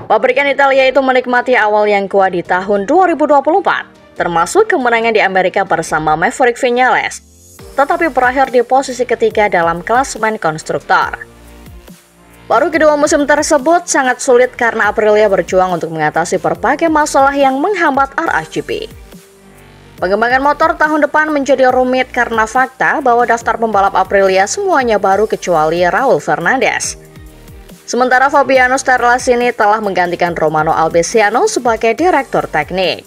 Pabrikan Italia itu menikmati awal yang kuat di tahun 2024, termasuk kemenangan di Amerika bersama Maverick Viñales, tetapi berakhir di posisi ketiga dalam klasemen konstruktor. Baru kedua musim tersebut sangat sulit karena Aprilia berjuang untuk mengatasi berbagai masalah yang menghambat RSGP. Pengembangan motor tahun depan menjadi rumit karena fakta bahwa daftar pembalap Aprilia semuanya baru kecuali Raul Fernandez. Sementara Fabiano Sterlacini telah menggantikan Romano Albesiano sebagai direktur teknik.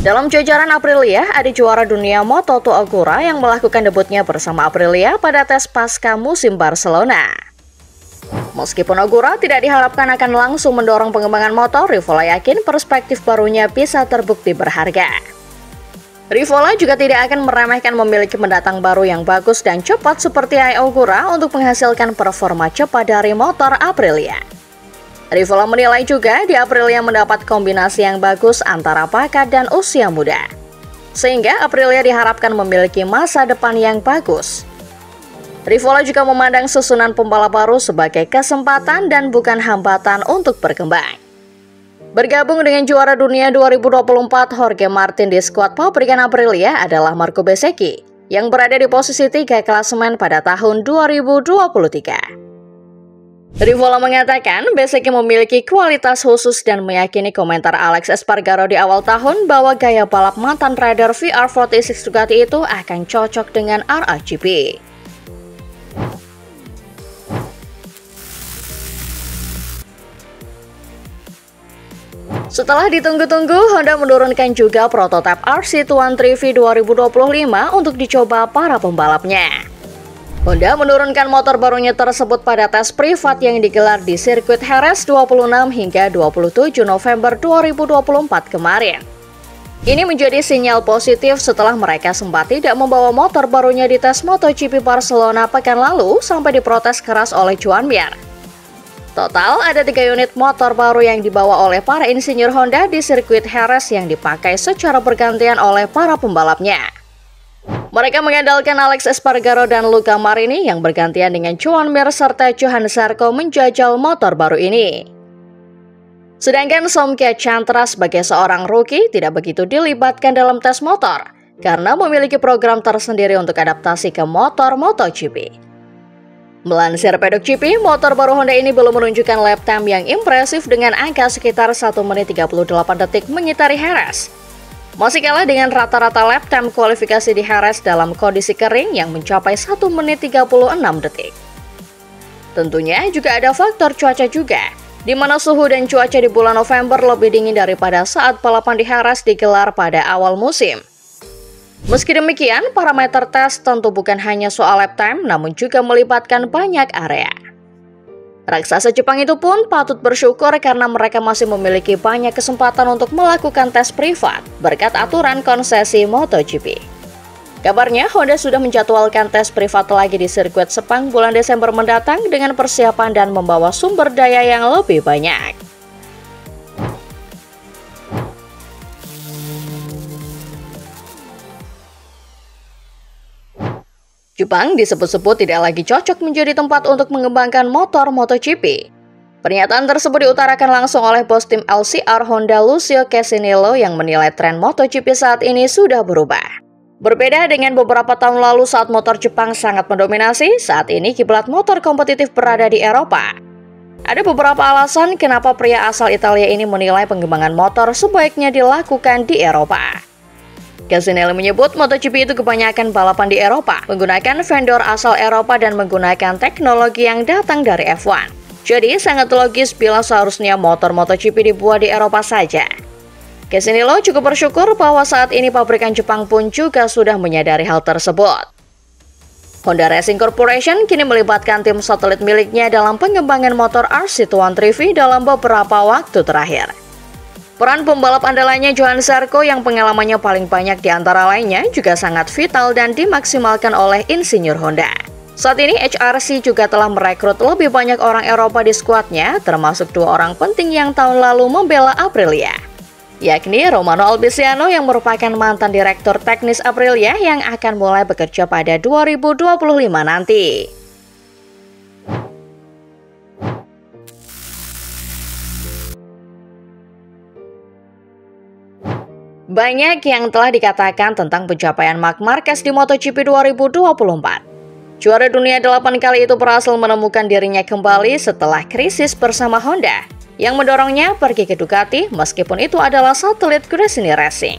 Dalam jajaran Aprilia, ada juara dunia Moto2 Agura yang melakukan debutnya bersama Aprilia pada tes pasca musim Barcelona. Meskipun Agura tidak diharapkan akan langsung mendorong pengembangan motor, Rivola yakin perspektif barunya bisa terbukti berharga. Rivola juga tidak akan meremehkan memiliki pendatang baru yang bagus dan cepat seperti Agura untuk menghasilkan performa cepat dari motor Aprilia. Rivola menilai juga di Aprilia mendapat kombinasi yang bagus antara bakat dan usia muda, sehingga Aprilia diharapkan memiliki masa depan yang bagus. Rivola juga memandang susunan pembalap baru sebagai kesempatan dan bukan hambatan untuk berkembang. Bergabung dengan juara dunia 2024 Jorge Martin di skuad pabrikan Aprilia adalah Marco Bezzecchi yang berada di posisi 3 klasemen pada tahun 2023. Rivola mengatakan Bezzecchi memiliki kualitas khusus dan meyakini komentar Alex Espargaro di awal tahun bahwa gaya balap mantan rider VR46 Ducati itu akan cocok dengan RSGP. Setelah ditunggu-tunggu, Honda menurunkan juga prototipe RC213V 2025 untuk dicoba para pembalapnya. Honda menurunkan motor barunya tersebut pada tes privat yang digelar di sirkuit Jerez 26 hingga 27 November 2024 kemarin. Ini menjadi sinyal positif setelah mereka sempat tidak membawa motor barunya di tes MotoGP Barcelona pekan lalu sampai diprotes keras oleh Joan Mir. Total ada 3 unit motor baru yang dibawa oleh para insinyur Honda di sirkuit Jerez yang dipakai secara bergantian oleh para pembalapnya. Mereka mengandalkan Alex Espargaro dan Luca Marini yang bergantian dengan Joan Mir serta Johan Zarco menjajal motor baru ini. Sedangkan Somkia Chantra sebagai seorang rookie tidak begitu dilibatkan dalam tes motor karena memiliki program tersendiri untuk adaptasi ke motor MotoGP. Melansir Paddock GP, motor baru Honda ini belum menunjukkan lap time yang impresif dengan angka sekitar 1 menit 38 detik mengitari Jerez. Masih kalah dengan rata-rata lap time kualifikasi di Jerez dalam kondisi kering yang mencapai 1 menit 36 detik. Tentunya juga ada faktor cuaca juga, di mana suhu dan cuaca di bulan November lebih dingin daripada saat balapan di Jerez digelar pada awal musim. Meski demikian, parameter tes tentu bukan hanya soal lap time, namun juga melibatkan banyak area. Raksasa Jepang itu pun patut bersyukur karena mereka masih memiliki banyak kesempatan untuk melakukan tes privat berkat aturan konsesi MotoGP. Kabarnya, Honda sudah menjadwalkan tes privat lagi di sirkuit Sepang bulan Desember mendatang dengan persiapan dan membawa sumber daya yang lebih banyak. Jepang disebut-sebut tidak lagi cocok menjadi tempat untuk mengembangkan motor MotoGP. Pernyataan tersebut diutarakan langsung oleh bos tim LCR Honda Lucio Cesinello yang menilai tren MotoGP saat ini sudah berubah. Berbeda dengan beberapa tahun lalu saat motor Jepang sangat mendominasi, saat ini kiblat motor kompetitif berada di Eropa. Ada beberapa alasan kenapa pria asal Italia ini menilai pengembangan motor sebaiknya dilakukan di Eropa. Cesinelli menyebut MotoGP itu kebanyakan balapan di Eropa, menggunakan vendor asal Eropa dan menggunakan teknologi yang datang dari F1. Jadi sangat logis bila seharusnya motor MotoGP dibuat di Eropa saja. Cesinelli juga bersyukur bahwa saat ini pabrikan Jepang pun juga sudah menyadari hal tersebut. Honda Racing Corporation kini melibatkan tim satelit miliknya dalam pengembangan motor RC213V dalam beberapa waktu terakhir. Peran pembalap andalannya Johan Zarco yang pengalamannya paling banyak di antara lainnya juga sangat vital dan dimaksimalkan oleh insinyur Honda. Saat ini HRC juga telah merekrut lebih banyak orang Eropa di skuadnya, termasuk 2 orang penting yang tahun lalu membela Aprilia, yakni Romano Albesiano yang merupakan mantan direktur teknis Aprilia yang akan mulai bekerja pada 2025 nanti. Banyak yang telah dikatakan tentang pencapaian Marc Marquez di MotoGP 2024. Juara dunia 8 kali itu berhasil menemukan dirinya kembali setelah krisis bersama Honda yang mendorongnya pergi ke Ducati meskipun itu adalah satelit Gresini Racing.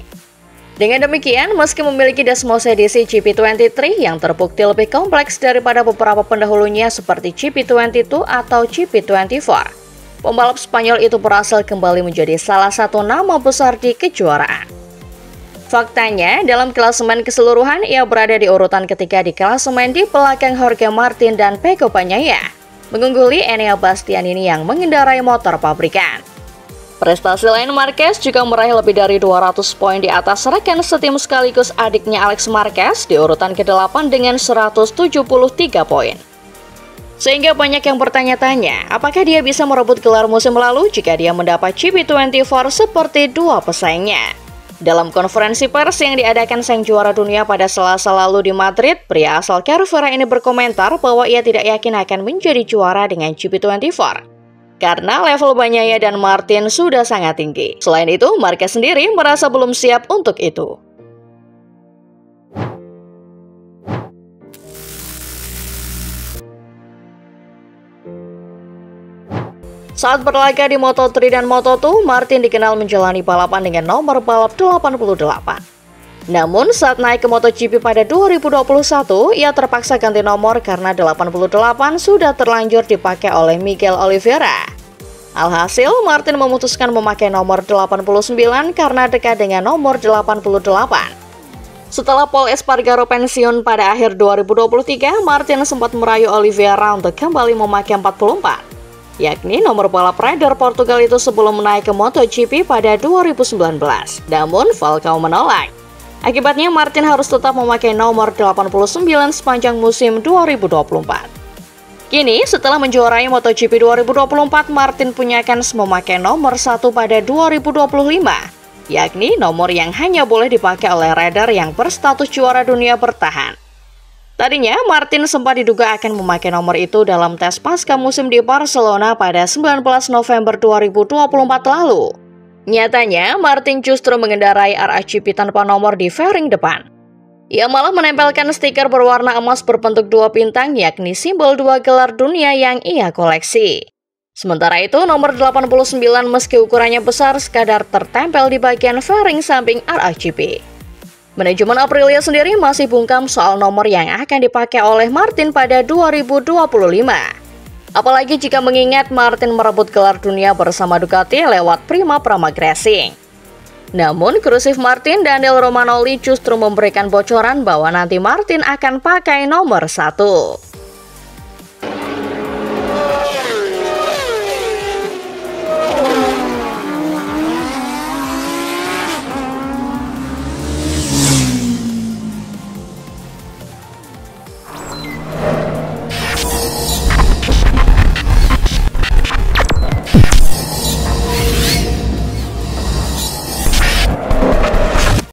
Dengan demikian, meski memiliki Desmos edisi GP23 yang terbukti lebih kompleks daripada beberapa pendahulunya seperti GP22 atau GP24, pembalap Spanyol itu berhasil kembali menjadi salah satu nama besar di kejuaraan. Faktanya, dalam klasemen keseluruhan, ia berada di urutan ketiga di klasemen di belakang Jorge Martin dan Pecco Bagnaia, mengungguli Enea Bastianini yang mengendarai motor pabrikan. Prestasi lain, Marquez juga meraih lebih dari 200 poin di atas rekan setim sekaligus adiknya Alex Marquez di urutan ke-8 dengan 173 poin. Sehingga banyak yang bertanya-tanya, apakah dia bisa merebut gelar musim lalu jika dia mendapat GP24 seperti dua pesaingnya? Dalam konferensi pers yang diadakan sang juara dunia pada Selasa lalu di Madrid, pria asal Cervera ini berkomentar bahwa ia tidak yakin akan menjadi juara dengan GP24. Karena level Bagnaia dan Martin sudah sangat tinggi. Selain itu, Marquez sendiri merasa belum siap untuk itu. Saat berlaga di Moto3 dan Moto2, Martin dikenal menjalani balapan dengan nomor balap 88. Namun, saat naik ke MotoGP pada 2021, ia terpaksa ganti nomor karena 88 sudah terlanjur dipakai oleh Miguel Oliveira. Alhasil, Martin memutuskan memakai nomor 89 karena dekat dengan nomor 88. Setelah Pol Espargaro pensiun pada akhir 2023, Martin sempat merayu Oliveira untuk kembali memakai 44, yakni nomor balap rider Portugal itu sebelum naik ke MotoGP pada 2019. Namun, Falcao menolak. Akibatnya, Martin harus tetap memakai nomor 89 sepanjang musim 2024. Kini, setelah menjuarai MotoGP 2024, Martin punya kans memakai nomor 1 pada 2025, yakni nomor yang hanya boleh dipakai oleh rider yang berstatus juara dunia bertahan. Tadinya, Martin sempat diduga akan memakai nomor itu dalam tes pasca musim di Barcelona pada 19 November 2024 lalu. Nyatanya, Martin justru mengendarai RAGP tanpa nomor di fairing depan. Ia malah menempelkan stiker berwarna emas berbentuk dua bintang, yakni simbol dua gelar dunia yang ia koleksi. Sementara itu, nomor 89 meski ukurannya besar sekadar tertempel di bagian fairing samping RAGP. Manajemen Aprilia sendiri masih bungkam soal nomor yang akan dipakai oleh Martin pada 2025. Apalagi jika mengingat Martin merebut gelar dunia bersama Ducati lewat Prima Pramac Racing. Namun, krusiv Martin, Daniel Romagnoli justru memberikan bocoran bahwa nanti Martin akan pakai nomor 1.